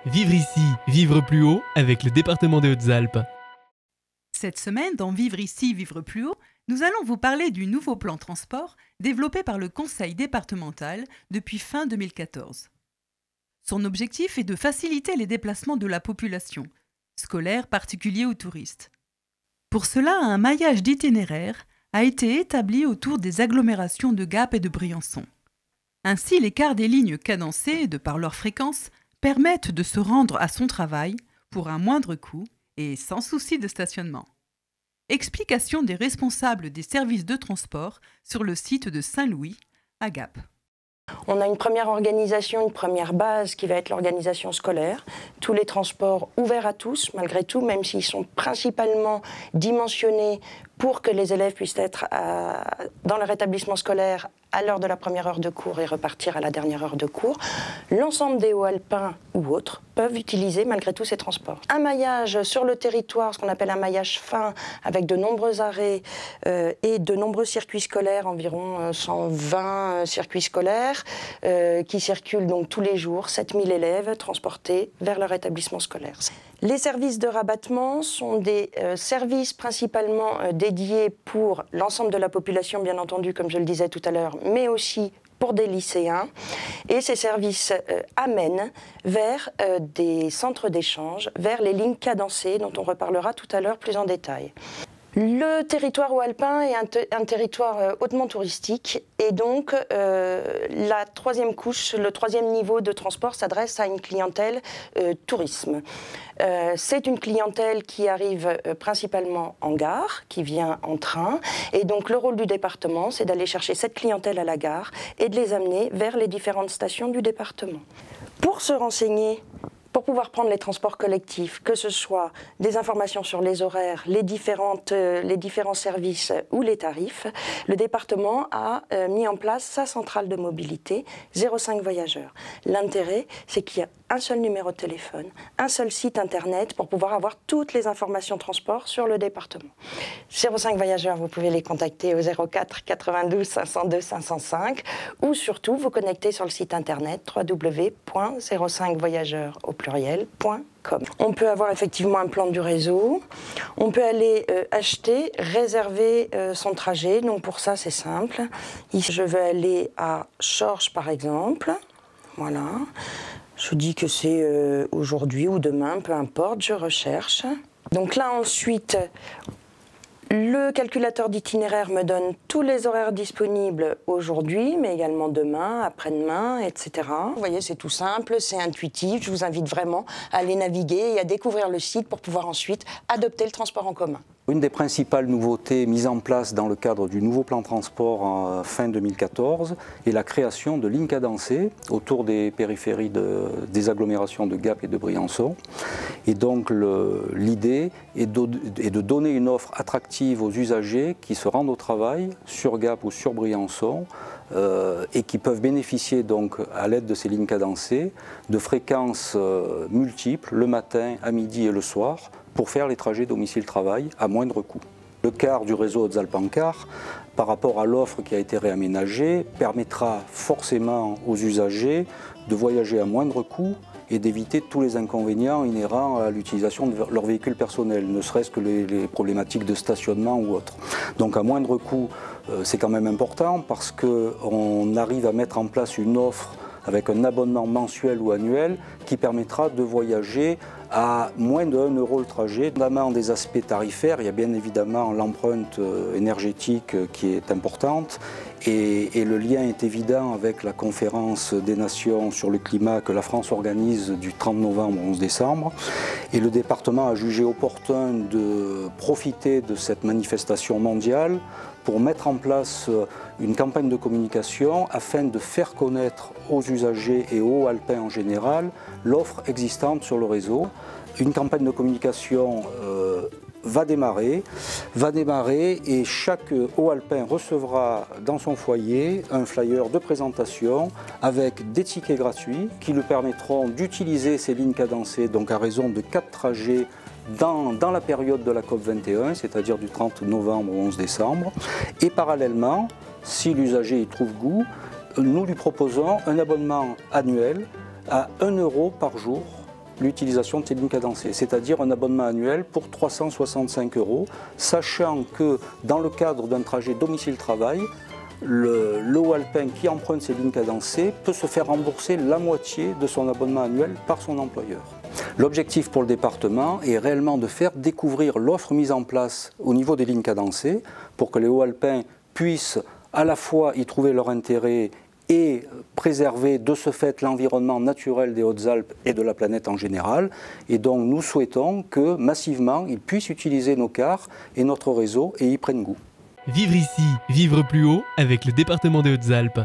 Vivre ici, vivre plus haut avec le département des Hautes-Alpes. Cette semaine, dans Vivre ici, vivre plus haut, nous allons vous parler du nouveau plan transport développé par le Conseil départemental depuis fin 2014. Son objectif est de faciliter les déplacements de la population, scolaire, particuliers ou touristes. Pour cela, un maillage d'itinéraires a été établi autour des agglomérations de Gap et de Briançon. Ainsi, les cars des lignes cadencées, de par leur fréquence, permettent de se rendre à son travail pour un moindre coût et sans souci de stationnement. Explication des responsables des services de transport sur le site de Saint-Louis, à Gap. On a une première organisation, une première base qui va être l'organisation scolaire. Tous les transports ouverts à tous, malgré tout, même s'ils sont principalement dimensionnés pour que les élèves puissent être dans leur établissement scolaire à l'heure de la première heure de cours et repartir à la dernière heure de cours. L'ensemble des hauts alpins ou autres peuvent utiliser malgré tout ces transports. Un maillage sur le territoire, ce qu'on appelle un maillage fin, avec de nombreux arrêts et de nombreux circuits scolaires, environ 120 circuits scolaires qui circulent donc tous les jours, 7000 élèves transportés vers leur établissement scolaire. Les services de rabattement sont des services principalement dédiés pour l'ensemble de la population, bien entendu, comme je le disais tout à l'heure, mais aussi pour des lycéens. Et ces services amènent vers des centres d'échange, vers les lignes cadencées, dont on reparlera tout à l'heure plus en détail. Le territoire haut-alpin est un territoire hautement touristique et donc la troisième couche, le troisième niveau de transport s'adresse à une clientèle tourisme. C'est une clientèle qui arrive principalement en gare, qui vient en train, et donc le rôle du département, c'est d'aller chercher cette clientèle à la gare et de les amener vers les différentes stations du département. Pour se renseigner, pour pouvoir prendre les transports collectifs, que ce soit des informations sur les horaires, les différents services ou les tarifs, le département a mis en place sa centrale de mobilité 05 Voyageurs. L'intérêt, c'est qu'il y a un seul numéro de téléphone, un seul site internet pour pouvoir avoir toutes les informations transport sur le département. 05 Voyageurs, vous pouvez les contacter au 04 92 502 505 ou surtout vous connecter sur le site internet www.05voyageurs.com. On peut avoir effectivement un plan du réseau, on peut aller acheter, réserver son trajet, donc pour ça c'est simple. Ici, je veux aller à Chorges par exemple, voilà. Je dis que c'est aujourd'hui ou demain, peu importe, je recherche. Donc là ensuite, le calculateur d'itinéraire me donne tous les horaires disponibles aujourd'hui, mais également demain, après-demain, etc. Vous voyez, c'est tout simple, c'est intuitif. Je vous invite vraiment à aller naviguer et à découvrir le site pour pouvoir ensuite adopter le transport en commun. Une des principales nouveautés mises en place dans le cadre du nouveau plan transport en fin 2014 est la création de lignes cadencées autour des périphéries des agglomérations de Gap et de Briançon. Et donc l'idée est de donner une offre attractive aux usagers qui se rendent au travail sur Gap ou sur Briançon et qui peuvent bénéficier donc à l'aide de ces lignes cadencées de fréquences multiples le matin, à midi et le soir pour faire les trajets domicile-travail à moindre coût. Le quart du réseau Hautes-Alpes en car, par rapport à l'offre qui a été réaménagée, permettra forcément aux usagers de voyager à moindre coût et d'éviter tous les inconvénients inhérents à l'utilisation de leur véhicule personnel, ne serait-ce que les problématiques de stationnement ou autres. Donc à moindre coût, c'est quand même important parce qu'on arrive à mettre en place une offre avec un abonnement mensuel ou annuel qui permettra de voyager à moins de 1 € le trajet. Notamment des aspects tarifaires, il y a bien évidemment l'empreinte énergétique qui est importante et le lien est évident avec la conférence des Nations sur le climat que la France organise du 30 novembre au 11 décembre. Et le département a jugé opportun de profiter de cette manifestation mondiale pour mettre en place une campagne de communication afin de faire connaître aux usagers et aux alpins en général l'offre existante sur le réseau. Une campagne de communication va démarrer et chaque haut alpin recevra dans son foyer un flyer de présentation avec des tickets gratuits qui lui permettront d'utiliser ces lignes cadencées donc à raison de 4 trajets dans la période de la COP21, c'est-à-dire du 30 novembre au 11 décembre. Et parallèlement, si l'usager y trouve goût, nous lui proposons un abonnement annuel à 1 € par jour l'utilisation de ces lignes cadencées, c'est-à-dire un abonnement annuel pour 365 €, sachant que dans le cadre d'un trajet domicile-travail, le haut alpin qui emprunte ces lignes cadencées peut se faire rembourser la moitié de son abonnement annuel par son employeur. L'objectif pour le département est réellement de faire découvrir l'offre mise en place au niveau des lignes cadencées pour que les hauts alpins puissent à la fois y trouver leur intérêt et préserver de ce fait l'environnement naturel des Hautes-Alpes et de la planète en général. Et donc nous souhaitons que massivement ils puissent utiliser nos cars et notre réseau et y prennent goût. Vivre ici, vivre plus haut avec le département des Hautes-Alpes.